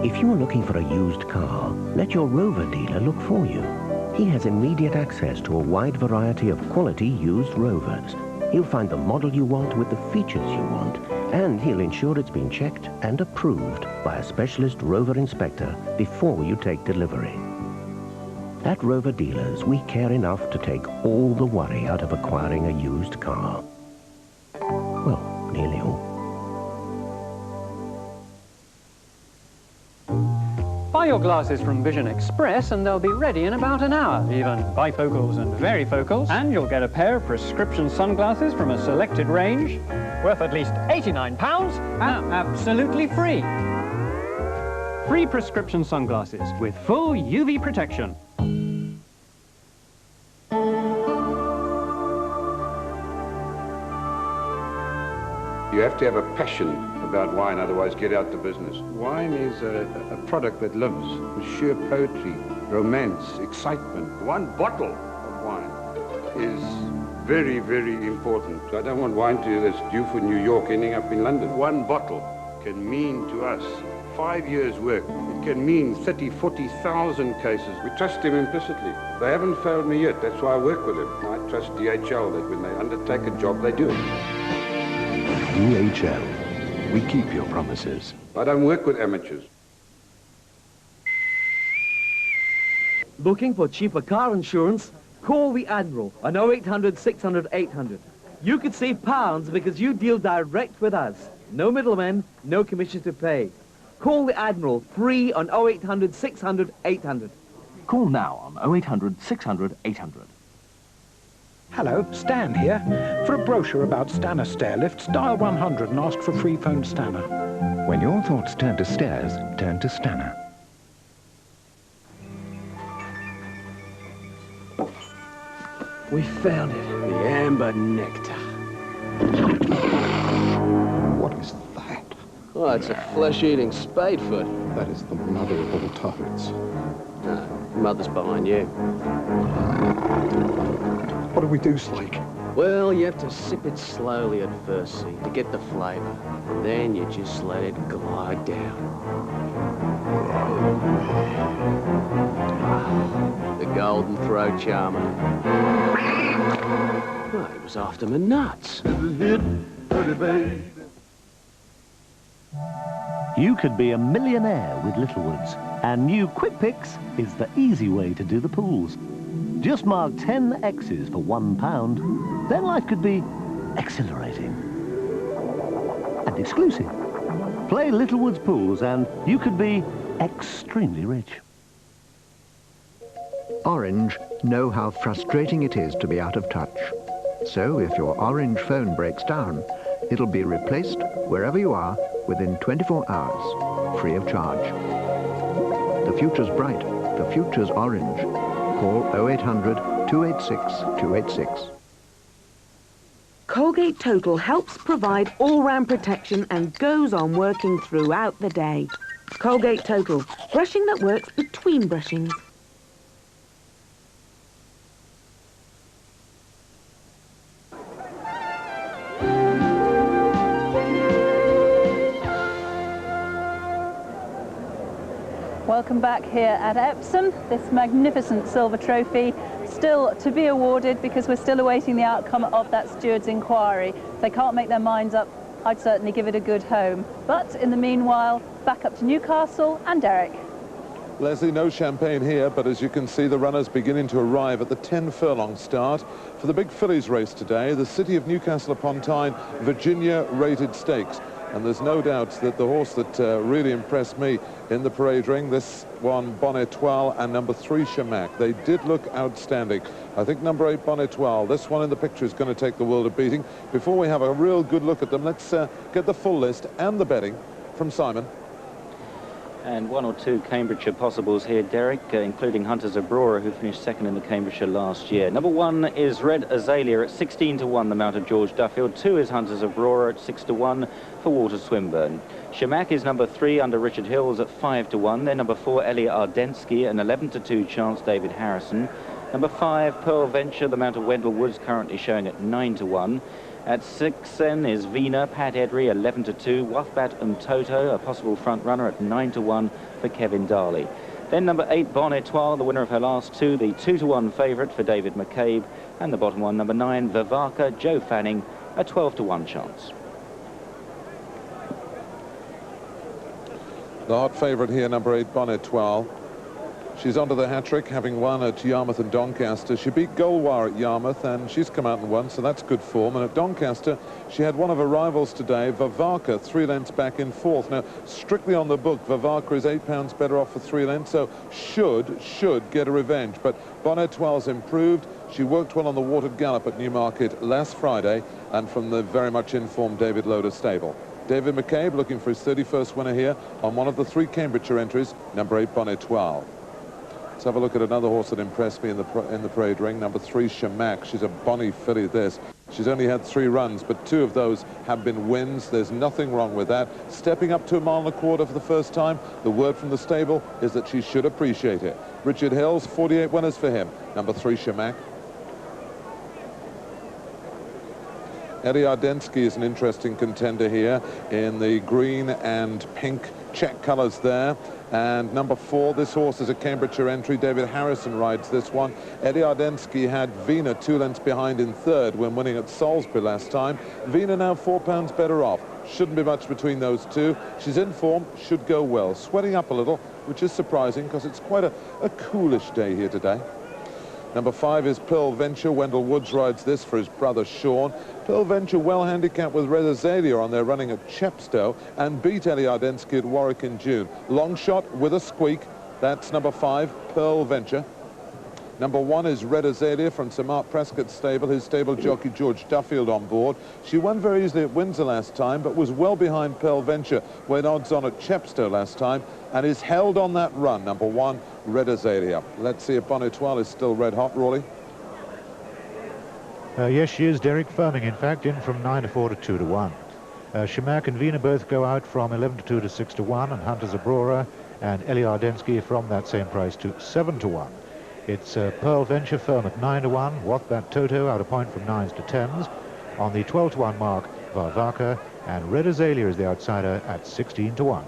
If you're looking for a used car, let your Rover dealer look for you. He has immediate access to a wide variety of quality used Rovers. He'll find the model you want with the features you want, and he'll ensure it's been checked and approved by a specialist Rover inspector before you take delivery. At Rover Dealers, we care enough to take all the worry out of acquiring a used car. Well, nearly all. Buy your glasses from Vision Express and they'll be ready in about an hour, even bifocals and varifocals. And you'll get a pair of prescription sunglasses from a selected range, worth at least £89, and absolutely free. Free prescription sunglasses with full UV protection. You have to have a passion about wine, otherwise get out the business. Wine is a product that lives with sheer poetry, romance, excitement. One bottle of wine is very, very important. I don't want wine that's due for New York ending up in London. One bottle can mean to us 5 years' work. It can mean 30, 40,000 cases. We trust them implicitly. They haven't failed me yet. That's why I work with them. I trust DHL that when they undertake a job, they do it. DHL. We keep your promises. I don't work with amateurs. Looking for cheaper car insurance? Call the Admiral on 0800 600 800. You could save pounds because you deal direct with us. No middlemen, no commission to pay. Call the Admiral free on 0800 600 800. Call now on 0800 600 800. Hello, Stan here. For a brochure about Stannah stair lifts, dial 100 and ask for free phone Stannah. When your thoughts turn to stairs, turn to Stannah. We found it, the amber nectar. What is that? Oh, it's a flesh-eating spadefoot. That is the mother of all toads. No, mother's behind you. What do we do, Slake? Well, you have to sip it slowly at first, see, to get the flavour. Then you just let it glide down. The golden throat charmer. Oh, he was after my nuts. You could be a millionaire with Littlewoods, and new Quick Picks is the easy way to do the pools. Just mark 10 X's for £1, then life could be exhilarating and exclusive. Play Littlewoods pools and you could be extremely rich. Orange know how frustrating it is to be out of touch. So if your Orange phone breaks down, it'll be replaced wherever you are within 24 hours, free of charge. The future's bright. The future's Orange. Call 0800 286 286. Colgate Total helps provide all-round protection and goes on working throughout the day. Colgate Total, brushing that works between brushings. Welcome back here at Epsom. This magnificent silver trophy still to be awarded because we're still awaiting the outcome of that steward's inquiry. If they can't make their minds up, I'd certainly give it a good home. But in the meanwhile, back up to Newcastle and Derek. Leslie, no champagne here, but as you can see, the runners beginning to arrive at the 10-furlong start for the big fillies race today, the City of Newcastle upon Tyne Virginia rated stakes. And there's no doubt that the horse that really impressed me in the parade ring, this one, Bonetoile, and number 3, Chamac. They did look outstanding. I think number 8, Bonetoile, this one in the picture is going to take the world of beating. Before we have a real good look at them, let's get the full list and the betting from Simon. And 1 or 2 Cambridgeshire possibles here, Derek, including Hunters of Brora, who finished second in the Cambridgeshire last year. Number 1 is Red Azalea at 16 to 1, the mount of George Duffield. 2 is Hunters of Brora at 6 to 1 for Walter Swinburne. Chamac is number 3 under Richard Hills at 5 to 1. Then number 4, Elia Ardensky, an 11 to 2 chance, David Harrison. Number 5, Pearl Venture, the mount of Wendell Woods, currently showing at 9 to 1. At 6 then is Vina, Pat Edry, 11-2. Wuthbat Toto, a possible front runner at 9-1 for Kevin Darley. Then number 8, Bon Etoile, the winner of her last two, the 2-1 favourite for David McCabe. And the bottom one, number 9, Vavaka, Joe Fanning, a 12-1 chance. The hot favourite here, number 8, Bon Etoile. She's onto the hat-trick, having won at Yarmouth and Doncaster. She beat Goldwire at Yarmouth, and she's come out and won, so that's good form. And at Doncaster, she had one of her rivals today, Vavaka, 3 lengths back in 4th. Now, strictly on the book, Vavaka is £8 better off for 3 lengths, so should get a revenge. But Bon Etoile's improved. She worked well on the Watered Gallop at Newmarket last Friday, and from the very much informed David Loader stable. David McCabe looking for his 31st winner here on one of the 3 Cambridgeshire entries, number 8, Bon Etoile. Let's have a look at another horse that impressed me in the parade ring, number 3, Shamak. She's a bonny filly, this. She's only had 3 runs, but 2 of those have been wins. There's nothing wrong with that. Stepping up to 1.25 miles for the first time, the word from the stable is that she should appreciate it. Richard Hills, 48 winners for him, number 3, Shamak. Eddie Ardensky is an interesting contender here in the green and pink check colours there. And number 4, this horse is a Cambridgeshire entry. David Harrison rides this one. Eddie Ardensky had Vina 2 lengths behind in 3rd when winning at Salisbury last time. Vina now £4 better off. Shouldn't be much between those two. She's in form, should go well. Sweating up a little, which is surprising because it's quite a coolish day here today. Number 5 is Pearl Venture. Wendell Woods rides this for his brother Sean. Pearl Venture well handicapped with Red Azalea on their running at Chepstow and beat Eddie Ardensky at Warwick in June. Long shot with a squeak. That's number 5, Pearl Venture. Number 1 is Red Azalea from Sir Mark Prescott's stable, his stable jockey George Duffield on board. She won very easily at Windsor last time, but was well behind Pearl Venture when odds on at Chepstow last time, and is held on that run. Number 1, Red Azalea. Let's see if Bon Etoile is still red hot, Rawley. Yes, she is, Derek. Firming, in fact, in from 9-4 to 2-1. Shamak and Vina both go out from 11-2 to 6-1, and Hunter's Aurora and Eddie Ardensky from that same price to 7-1. It's Pearl Venture firm at 9-1, Wuthbat Toto out a point from 9s to 10s. On the 12-1 mark, Vavaka, and Red Azalea is the outsider at 16-1.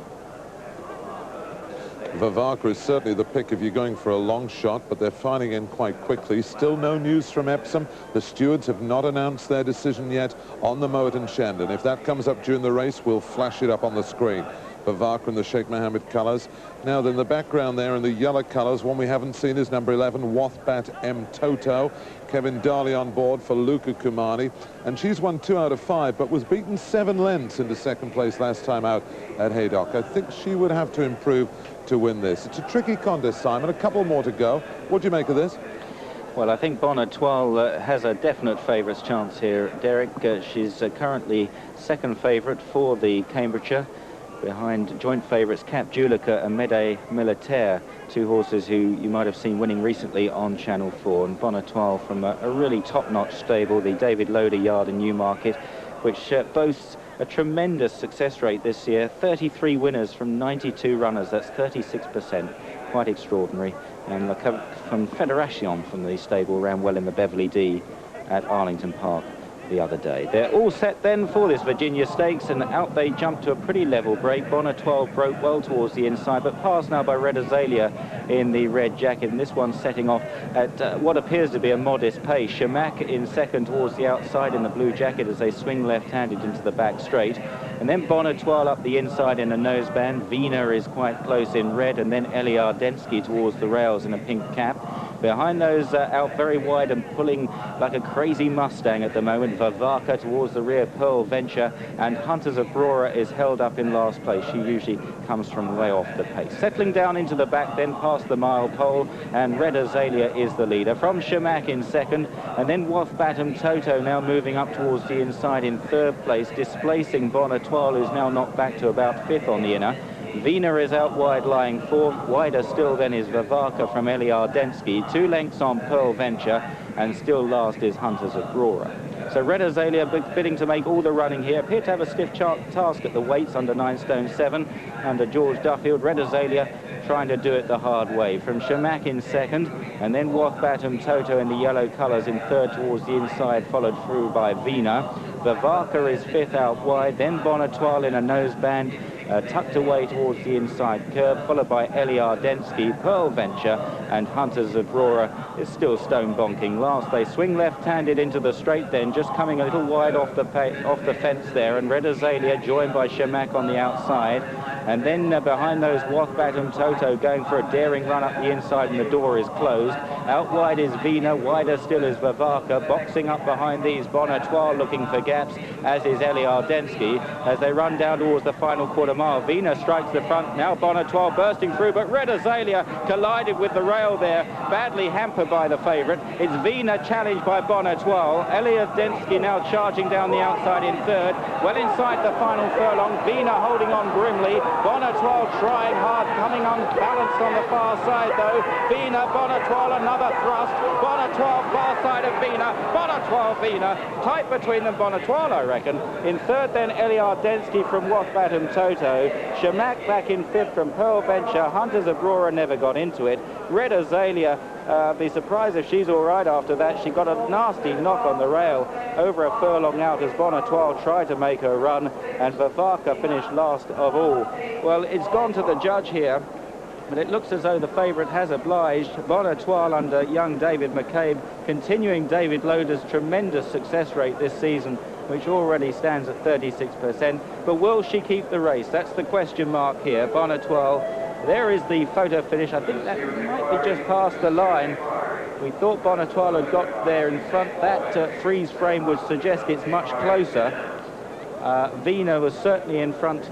Vavaka is certainly the pick if you're going for a long shot, but they're filing in quite quickly. Still no news from Epsom. The stewards have not announced their decision yet on the Moet and Shandon. If that comes up during the race, we'll flash it up on the screen. Vavaka in the Sheikh Mohammed colours. Now then, the background there in the yellow colours, one we haven't seen is number 11, Wuthbat M Toto. Kevin Darley on board for Luca Kumani, and she's won 2 out of 5, but was beaten 7 lengths into 2nd place last time out at Haydock. I think she would have to improve to win this. It's a tricky contest, Simon. A couple more to go. What do you make of this? Well, I think Bon Etoile has a definite favourites chance here, Derek. She's currently 2nd favourite for the Cambridgeshire, behind joint favourites Cap Julica and Mede Militaire, 2 horses who you might have seen winning recently on Channel 4. And Bon Etoile from a really top-notch stable, the David Loader yard in Newmarket, which boasts a tremendous success rate this year. 33 winners from 92 runners, that's 36%, quite extraordinary. And from Federation from the stable ran well in the Beverly D at Arlington Park the other day. They're all set then for this Virginia Stakes, and out they jump to a pretty level break. Bon Etoile broke well towards the inside, but passed now by Red Azalea in the red jacket, and this one's setting off at what appears to be a modest pace. Shamak in 2nd towards the outside in the blue jacket as they swing left-handed into the back straight, and then Bon Etoile up the inside in a noseband. Vina is quite close in red, and then Eddie Ardensky towards the rails in a pink cap. Behind those out very wide and pulling like a crazy Mustang at the moment, Vavaka towards the rear, Pearl Venture, and Hunter's Aurora is held up in last place. She usually comes from way off the pace. Settling down into the back then past the mile pole, and Red Azalea is the leader. From Shamak in 2nd, and then Wuthbat Toto now moving up towards the inside in 3rd place, displacing Bon Etoile, who's now knocked back to about 5th on the inner. Vina is out wide, lying 4th. Wider still then is Vavaka from Eddie Ardensky. 2 lengths on Pearl Venture, and still last is Hunter's Aurora. So Red Azalea bidding to make all the running here. Appear to have a stiff task at the weights under 9 stone 7 under George Duffield. Red Azalea trying to do it the hard way. From Shamak in 2nd, and then Wuthbat Toto in the yellow colours in 3rd towards the inside, followed through by Vina. Vivaka is 5th out wide, then Bonatoile in a noseband, tucked away towards the inside curve, followed by Ellie Ardensky, Pearl Venture, and Hunter's Aurora is still stone bonking last. They swing left-handed into the straight then, just coming a little wide off the fence there, and Red Azalea joined by Shamak on the outside. And then behind those, Wathbatum Toto going for a daring run up the inside, and the door is closed. Out wide is Vina, wider still is Vivaka. Boxing up behind these, Bonatoile looking for gaps, as is Ellie Ardensky. As they run down towards the final quarter mile, Vina strikes the front. Now Bonatoile bursting through, but Red Azalea collided with the rail there, badly hampered by the favourite. It's Vina challenged by Bonatoile. Ellie Ardensky now charging down the outside in third. Well inside the final furlong, Vina holding on grimly. Bonatoile trying hard, coming unbalanced on the far side though. Vina, Bonatoile, another thrust. Bonatoile, far side of Vina. Bonatoile, Vina. Tight between them, Bonatoile, I reckon. In third then, Ellie Ardensky from Wathbatum Toto. Shamak back in 5th from Pearl Venture. Hunter's Aurora never got into it. Red Azalea, be surprised if she's all right after that. She got a nasty knock on the rail over a furlong out as Bonatoile tried to make her run, and Vivaka finished last of all. Well, it's gone to the judge here, but it looks as though the favourite has obliged. Bonatoile under young David McCabe, continuing David Loder's tremendous success rate this season, which already stands at 36%. But will she keep the race? That's the question mark here. Bonatoile, there is the photo finish. I think that might be just past the line. We thought Bonatoile had got there in front. That freeze frame would suggest it's much closer. Vina was certainly in front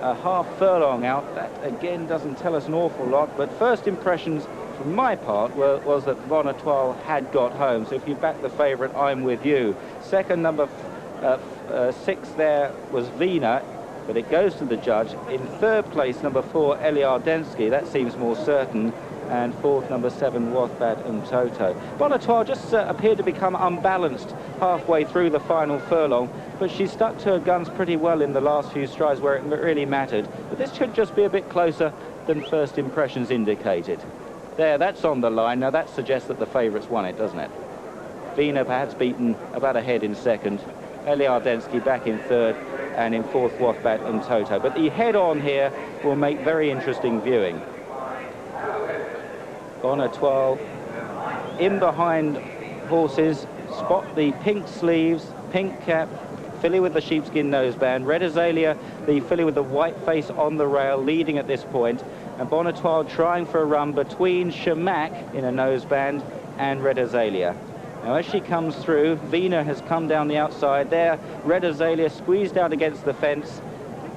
a half furlong out. That again doesn't tell us an awful lot, but first impressions from my part was that Bonatoile had got home. So if you back the favourite, I'm with you. Second, number 6 there was Vina, but it goes to the judge. In third place, number 4, Ellie Ardensky. That seems more certain. And fourth, number 7, Wathbatum Toto. Bonatoile just appeared to become unbalanced halfway through the final furlong, but she stuck to her guns pretty well in the last few strides where it really mattered. But this should just be a bit closer than first impressions indicated. There, that's on the line. Now that suggests that the favourites won it, doesn't it? Vina perhaps beaten about a head in second. Ellie Ardensky back in third, and in fourth, Wathbatum Toto. But the head-on here will make very interesting viewing. Bonatoile in behind horses, spot the pink sleeves, pink cap, filly with the sheepskin noseband. Red Azalea, the filly with the white face on the rail, leading at this point. And Bonatoile trying for a run between Shamak in a noseband and Red Azalea. Now as she comes through, Vina has come down the outside there. Red Azalea squeezed out against the fence.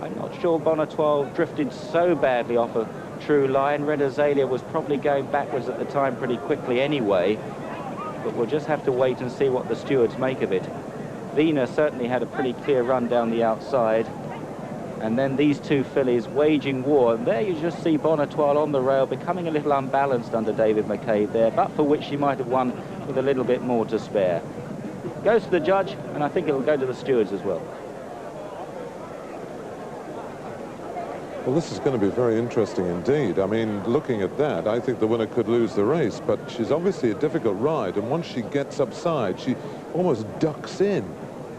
I'm not sure Bonatoile drifted so badly off a true line. Red Azalea was probably going backwards at the time pretty quickly anyway, but we'll just have to wait and see what the stewards make of it. Vina certainly had a pretty clear run down the outside, and then these two fillies waging war, and there you just see Bonatoile on the rail becoming a little unbalanced under David McCabe there, but for which she might have won with a little bit more to spare. Goes to the judge, and I think it'll go to the stewards as well. Well, this is going to be very interesting indeed. I mean, looking at that, I think the winner could lose the race, but she's obviously a difficult ride, and once she gets upside, she almost ducks in.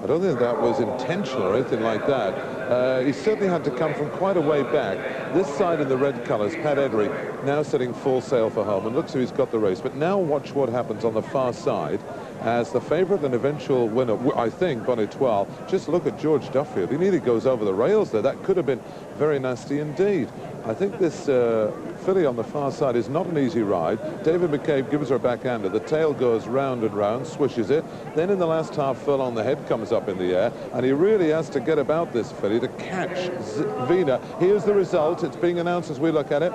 I don't think that was intentional or anything like that. He certainly had to come from quite a way back. This side in the red colours, Pat Eddery, now setting full sail for home, and looks like he's got the race. But now watch what happens on the far side as the favourite and eventual winner, I think, Bonatoile. Just look at George Duffield. He nearly goes over the rails there. That could have been very nasty indeed. I think this filly on the far side is not an easy ride. David McCabe gives her a backhander. The tail goes round and round, swishes it. Then in the last half furlong, the head comes up in the air, and he really has to get about this filly to catch Vina. Here's the result. It's being announced as we look at it.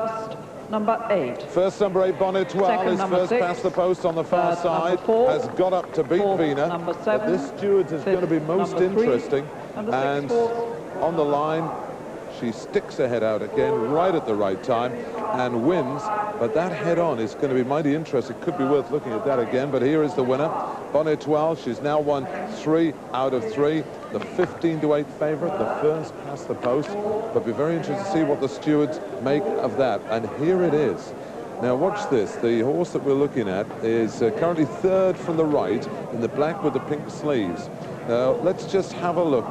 Number 8. First number 8, Bonatoile, is first 6, past the post on the far side, 4, has got up to beat Vina. Number 7, but this stewards is going to be most interesting. And on the line, she sticks her head out again right at the right time and wins. But that head-on is going to be mighty interesting. Could be worth looking at that again. But here is the winner, Bonatoile. She's now won 3 out of 3. The 15-8 favourite, the first past the post. But be very interested to see what the stewards make of that. And here it is. Now watch this. The horse that we're looking at is currently third from the right in the black with the pink sleeves. Now, let's just have a look.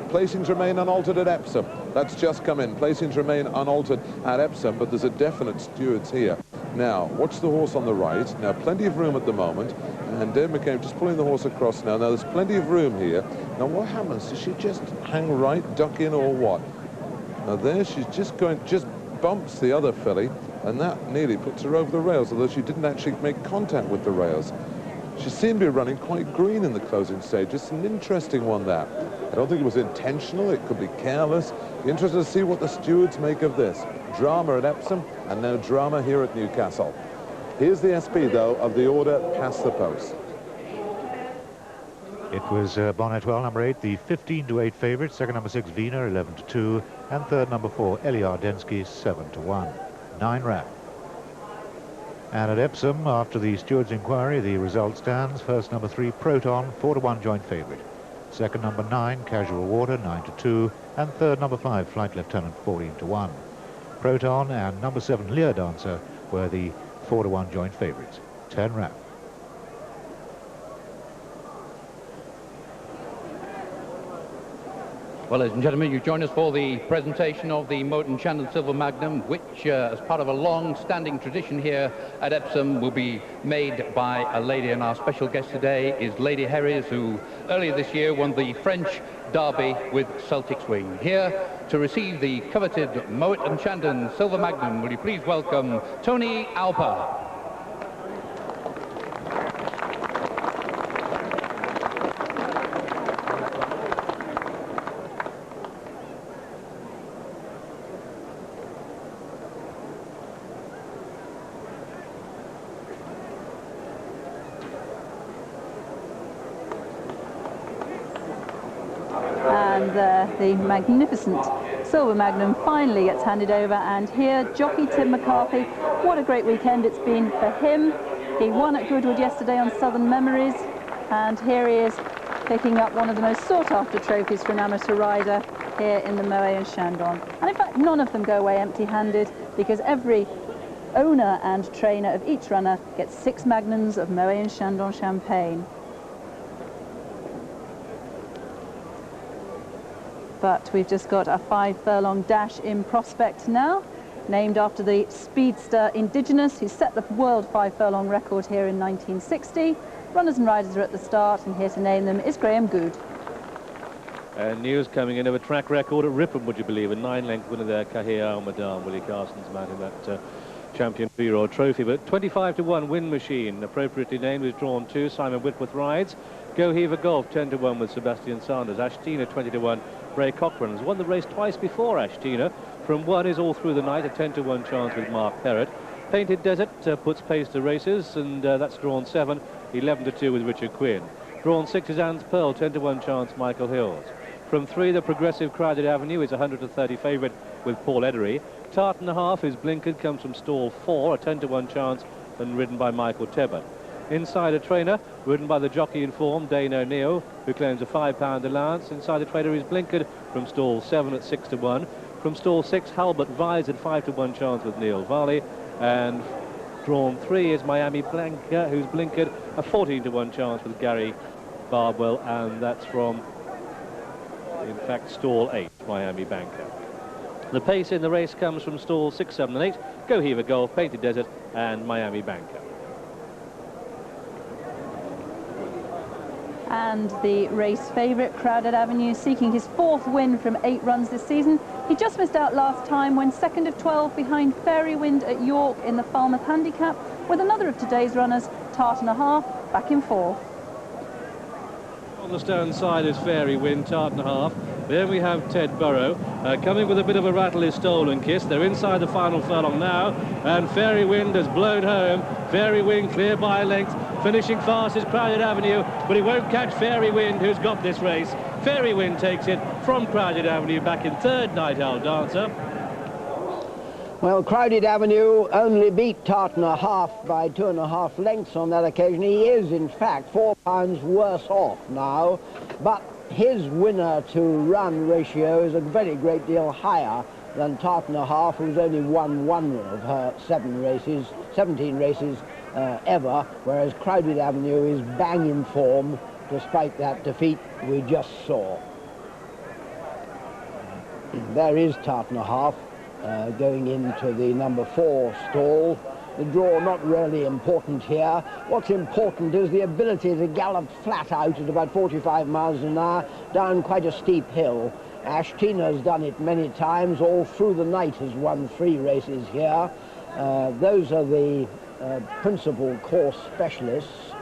Placings remain unaltered at Epsom. That's just come in. Placings remain unaltered at Epsom, but there's a definite stewards here. Now, watch the horse on the right. Now, plenty of room at the moment. And Dave McCabe just pulling the horse across now. Now, there's plenty of room here. Now, what happens? Does she just hang right, duck in, or what? Now, there she's just bumps the other filly, and that nearly puts her over the rails, although she didn't actually make contact with the rails. She seemed to be running quite green in the closing stage. It's an interesting one, that. I don't think it was intentional. It could be careless. Be interested to see what the stewards make of this. Drama at Epsom, and now drama here at Newcastle. Here's the SP, though, of the order past the post. It was Bonnet-Well, number 8, the 15-8 favourite. Second, number 6, Wiener, 11-2. And third, number 4, Eliar Densky, 7-1. 9 rap. And at Epsom, after the steward's inquiry, the result stands. First, number 3, Proton, 4-1 joint favourite. Second, number 9, Casual Water, 9-2. And third, number 5, Flight Lieutenant, 14-1. Proton and number 7, Lear Dancer, were the 4-1 joint favourites. 10 rap. Well, ladies and gentlemen, you join us for the presentation of the Moet & Chandon Silver Magnum, which, as part of a long-standing tradition here at Epsom, will be made by a lady. And our special guest today is Lady Herries, who earlier this year won the French Derby with Celtic Swing. Here to receive the coveted Moet & Chandon Silver Magnum, will you please welcome Tony Alper. The magnificent Silver Magnum finally gets handed over, and here jockey Tim McCarthy, what a great weekend it's been for him. He won at Goodwood yesterday on Southern Memories, and here he is picking up one of the most sought-after trophies for an amateur rider here in the Moet & Chandon. And in fact, none of them go away empty-handed, because every owner and trainer of each runner gets 6 magnums of Moet & Chandon champagne. But we've just got a 5-furlong dash in prospect now, named after the speedster Indigenous, who set the world 5-furlong record here in 1960. Runners and riders are at the start, and here to name them is Graham Good. And news coming in of a track record at Ripon, would you believe? A 9-length winner there, Kahir Al-Madam, Willie Carson's man in that Champion 3-year-old trophy. But 25-1 Win Machine, appropriately named, was drawn 2. Simon Whitworth rides. Go Heaver Golf, 10-1 with Sebastian Sanders. Ashtina, 20-1. Ray Cochran has won the race twice before. Ashtina from 1 is all through the night, a 10-1 chance with Mark Perrott. Painted Desert puts pace to races, and that's drawn 7, 11-2 with Richard Quinn. Drawn 6 is Anne's Pearl, 10-1 chance Michael Hills. From 3, the Progressive Crowded Avenue is 130 favourite with Paul Edery. Tart and a Half is Blinkered, comes from stall 4, a 10-1 chance, and ridden by Michael Tebbert. Insider Trainer, ridden by the jockey in form, Dane O'Neill, who claims a £5 allowance. Insider Trainer is Blinkered from stall 7 at 6-1. From stall 6, Halbert Vise at 5-1 chance with Neil Varley. And drawn 3 is Miami Blanca, who's Blinkered, a 14-1 chance with Gary Barbwell, and that's from, in fact, stall 8, Miami Banker. The pace in the race comes from stall 6, 7 and 8, Go Heaver Golf, Painted Desert and Miami Banker. And the race favourite, Crowded Avenue, seeking his 4th win from 8 runs this season. He just missed out last time when 2nd of 12 behind Fairy Wind at York in the Falmouth Handicap, with another of today's runners, Tart and a Half, back in 4th. On the stern side is Fairy Wind, Tart and a Half. Then we have Ted Burrow. Coming with a bit of a rattle is Stolen Kiss. They're inside the final furlong now, and Fairy Wind has blown home. Fairy Wind clear by a length. Finishing fast is Crowded Avenue, but he won't catch Fairy Wind, who's got this race. Fairy Wind takes it from Crowded Avenue back in 3rd, Night Owl Dancer. Well, Crowded Avenue only beat Tart and a Half by 2.5 lengths on that occasion. He is, in fact, £4 worse off now, but his winner-to-run ratio is a very great deal higher than Tart and a Half, who's only won 1 of her 17 races ever, whereas Crowded Avenue is bang in form despite that defeat we just saw. There is Tartner going into the number 4 stall. The draw not really important here. What's important is the ability to gallop flat out at about 45 miles an hour down quite a steep hill. Ashtina's done it many times, all through the night has won 3 races here. Those are the principal course specialists.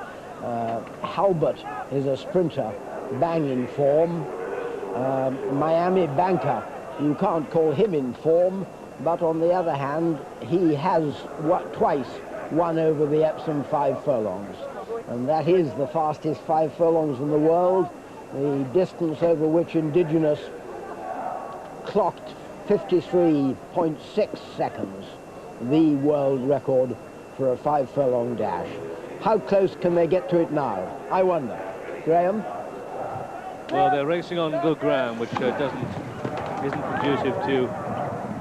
Halbert is a sprinter, bang in form. Miami Banker, you can't call him in form, but on the other hand, he has twice won over the Epsom 5 furlongs. And that is the fastest 5 furlongs in the world, the distance over which Indigenous clocked 53.6 seconds, the world record for a 5 furlong dash. How close can they get to it now? I wonder. Graham? Well, they're racing on good ground, which isn't conducive to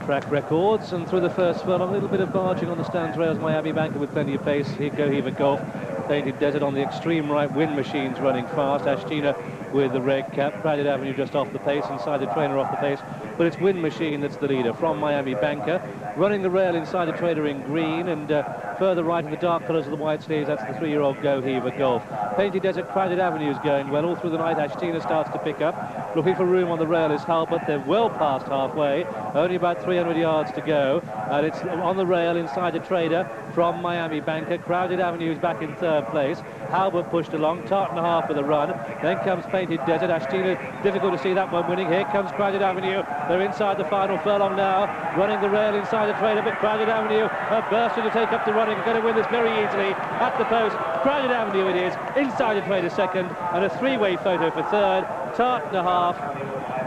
track records, and through the first furlong, a little bit of barging on the stands rails. Miami Banker with plenty of pace. Here Go Heaver Golf, Painted Desert on the extreme right. Wind Machine's running fast. Ashtina with the red cap. Crowded Avenue just off the pace. Inside the Trainer off the pace. But it's Wind Machine that's the leader from Miami Banker. Running the rail inside the Trader in green, and further right in the dark colours of the white sleeves, that's the 3-year-old Go Heaver Golf. Painted Desert, Crowded Avenue's going well. All through the night, Ashtina starts to pick up. Looking for room on the rail is Halbert. They're well past halfway. Only about 300 yards to go. And it's on the rail inside the Trader from Miami Banker. Crowded Avenue's back in 3rd place. Halbert pushed along. Tartner with a run. Then comes Painted Desert. Ashtina, difficult to see that one winning. Here comes Crowded Avenue. They're inside the final furlong now. Running the rail inside the Trader, but Crowded Avenue bursting to take up the running. Going to win this very easily at the post. Crowded Avenue it is. Inside the Trader 2nd, and a 3-way photo for 3rd. Tartner,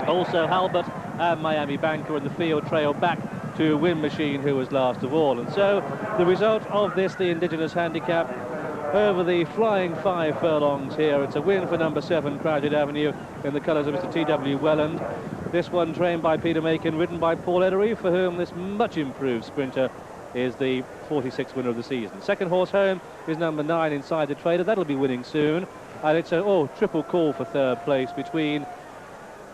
also Halbert and Miami Banker, in the field trail back to Wind Machine, who was last of all. And so the result of this, the Indigenous handicap, over the flying 5 furlongs here. It's a win for number 7, Crowded Avenue, in the colours of Mr. T.W. Welland. This one trained by Peter Macon, ridden by Paul Edery, for whom this much improved sprinter is the 46th winner of the season. Second horse home is number 9, Inside the Trader. That'll be winning soon. And it's a triple call for 3rd place between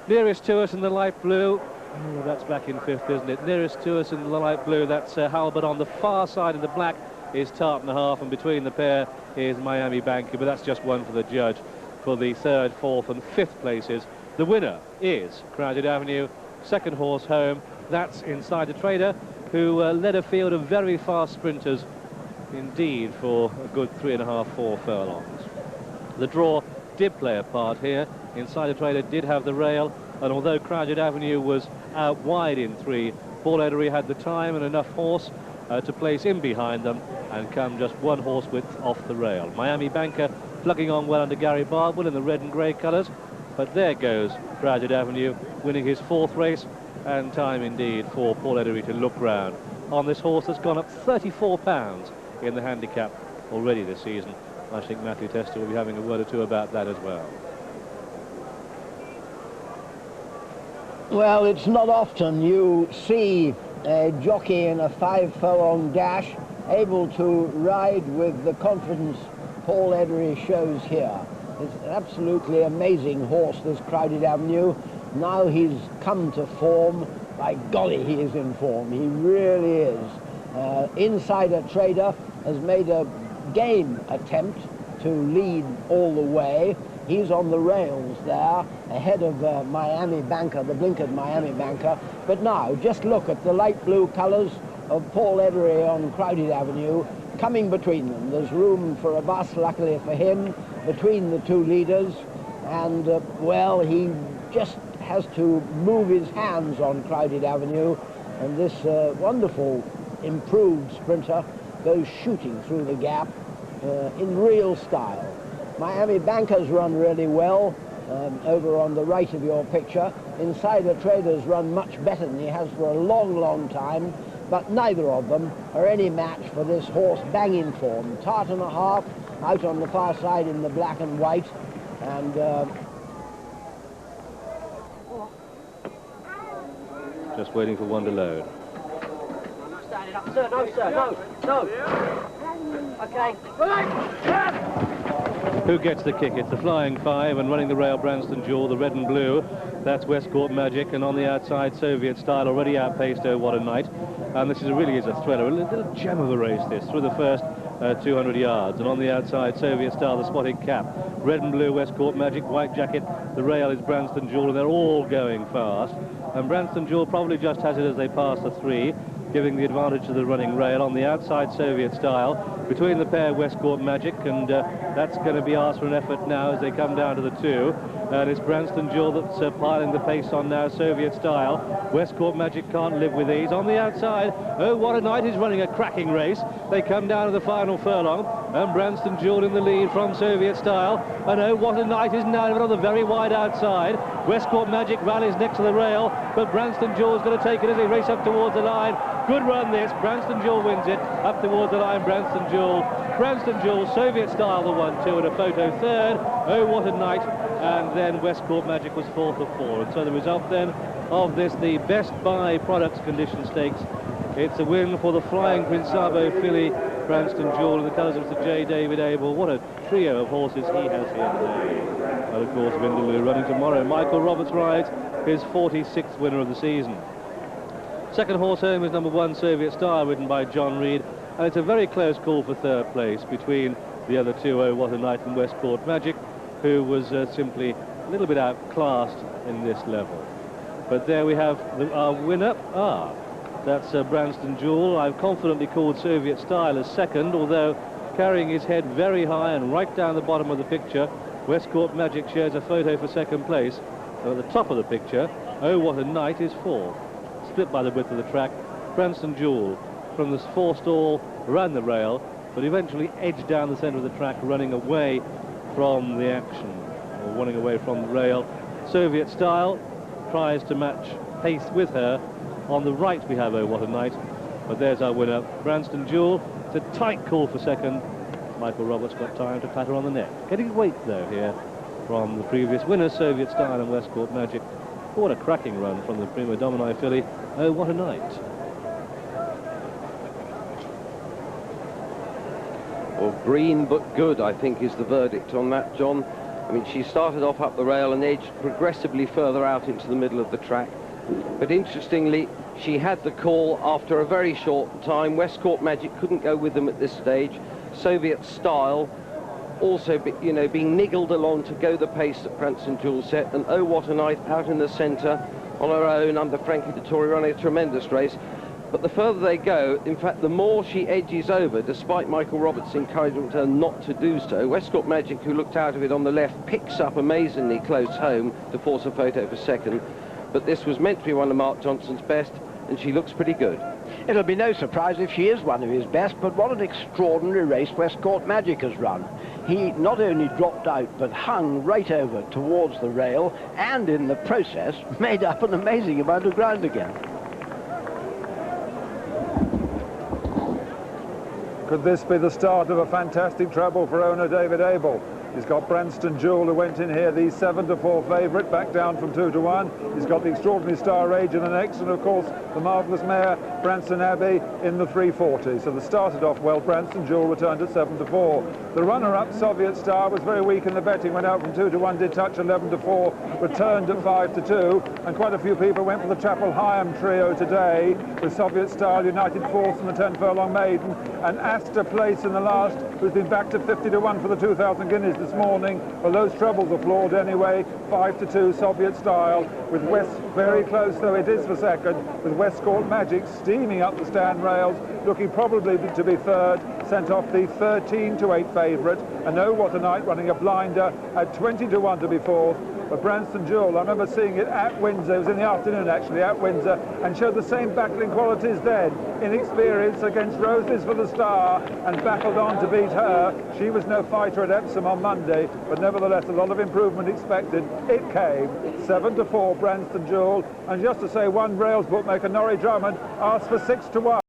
nearest to us in the light blue. Oh, that's back in 5th, isn't it? Nearest to us in the light blue, that's Halbert. On the far side in the black is Tartner, and between the pair is Miami Banker, but that's just one for the judge for the 3rd, 4th and 5th places. The winner is Crowded Avenue. Second horse home, that's Inside the Trader, who led a field of very fast sprinters indeed for a good 3.5, 4 furlongs. The draw did play a part here. Inside the Trader did have the rail, and although Crowded Avenue was out wide in 3, Paul Edery had the time and enough horse to place in behind them and come just 1 horse width off the rail. Miami Banker plugging on well under Gary Bardwell in the red and grey colours, but there goes Crowded Avenue, winning his 4th race, and time indeed for Paul Edery to look round on this horse that's gone up 34 pounds in the handicap already this season. I think Matthew Tester will be having a word or two about that as well. Well, it's not often you see a jockey in a 5 furlong dash able to ride with the confidence Paul Edery shows here. It's an absolutely amazing horse, this Crowded Avenue. Now he's come to form. By golly, he is in form. He really is. Insider Trader has made a game attempt to lead all the way. He's on the rails there, ahead of Miami Banker, the blinkered Miami Banker. But now, just look at the light blue colours of Paul Edery on Crowded Avenue coming between them. There's room for a bus, luckily for him, between the 2 leaders. And, well, he just has to move his hands on Crowded Avenue. And this wonderful, improved sprinter goes shooting through the gap in real style. Miami Banker's run really well over on the right of your picture. Insider Trader's run much better than he has for a long, long time, but neither of them are any match for this horse bang in form. Tartner out on the far side in the black and white, and just waiting for one to load. Stand it up, sir. No, sir. No. Okay. Who gets the kick? It's the Flying Five, and running the rail, Branston Jewel, the red and blue. That's Westcourt Magic, and on the outside, Soviet Style, already outpaced Oh What a Night. And this really is a thriller, a little gem of a race this, through the first 200 yards. And on the outside, Soviet Style, the spotted cap. Red and blue, Westcourt Magic, white jacket. The rail is Branston Jewel, and they're all going fast. And Branston Jewel probably just has it as they pass the 3, giving the advantage to the running rail. On the outside, Soviet Style. Between the pair, Westcourt Magic, and that's going to be asked for an effort now as they come down to the 2. And it's Branston Jewel that's piling the pace on now, Soviet Style. Westcourt Magic can't live with these. On the outside, Oh What a Night is running a cracking race. They come down to the final furlong, and Branston Jewel in the lead from Soviet Style. And Oh What a Night is now on the very wide outside. Westcourt Magic rallies next to the rail, but Branston Jewel is going to take it as they race up towards the line. Good run this. Branston Jewel wins it. Up towards the line, Branston Jewel. Branston Jewel, Soviet Style the 1-2, and a photo 3rd. Oh What a Night. And then Westcourt Magic was 4th of 4. And so the result then of this, the Best Buy Products Condition Stakes. It's a win for the Flying Prince Sabo filly, Branston Jewel, in the colours of Sir J. David Abel. What a trio of horses he has here today. And of course, Vindaloo running tomorrow. Michael Roberts rides his 46th winner of the season. Second horse home is number 1, Soviet Style, ridden by John Reed. And it's a very close call for 3rd place between the other 2, Oh What a Night and Westcourt Magic, who was simply a little bit outclassed in this level. But there we have our winner. That's Branston Jewel. I've confidently called Soviet Style as 2nd, although carrying his head very high and right down the bottom of the picture. Westcourt Magic shares a photo for 2nd place. So at the top of the picture, Oh What a Night is 4th. Split by the width of the track. Branston Jewel from the 4 stall ran the rail, but eventually edged down the centre of the track, running away from the action, or running away from the rail. Soviet Style tries to match pace with her. On the right we have Oh What a Night, but there's our winner, Branston Jewel. It's a tight call for 2nd. Michael Roberts got time to pat her on the neck. Getting weight though here from the previous winners, Soviet Style and Westcourt Magic. Oh, what a cracking run from the Prima Domini filly, Oh What a Night. Well, green but good, I think, is the verdict on that, John. I mean, she started off up the rail and edged progressively further out into the middle of the track. But interestingly, she had the call after a very short time. Westcourt Magic couldn't go with them at this stage. Soviet Style also, being niggled along to go the pace that Branston Jewel set. And Oh What a Night out in the centre on her own under Frankie Dettori, running a tremendous race. But the further they go, in fact, the more she edges over, despite Michael Roberts' encouragement to her not to do so. Westcourt Magic, who looked out of it on the left, picks up amazingly close home to force a photo for 2nd. But this was meant to be one of Mark Johnson's best, and she looks pretty good. It'll be no surprise if she is one of his best, but what an extraordinary race Westcourt Magic has run. He not only dropped out, but hung right over towards the rail, and in the process made up an amazing amount of ground again. Could this be the start of a fantastic treble for owner David Abel? He's got Branston Jewel, who went in here, the 7-4 favourite, back down from 2-1. He's got the Extraordinary Star Age in the next, and of course the marvellous mare Branson Abbey in the 340. So they started off well. Branston Jewel returned at 7-4. The runner-up, Soviet Star, was very weak in the betting, went out from 2-1, did touch 11-4, returned at 5-2, and quite a few people went for the Chapel Hyam trio today, with Soviet Star United 4th in the 10 furlong maiden, and Astor Place in the last, who's been back to 50-1 for the 2,000 guineas this morning. Well, those trebles are flawed anyway. 5-2 Soviet Style, with West very close, though it is for 2nd, with Westcourt Magic steaming up the stand rails, looking probably to be 3rd, sent off the 13-8 favourite, and Oh What a Night running a blinder at 20-1 to be 4th. But Branston Jewel, I remember seeing it at Windsor, it was in the afternoon actually, at Windsor, and showed the same battling qualities then. Inexperience against Roses for the Star, and battled on to beat her. She was no fighter at Epsom on Monday, but nevertheless a lot of improvement expected. It came, 7-4 Branston Jewel, and just to say, one rails bookmaker, Norrie Drummond, asked for 6-1.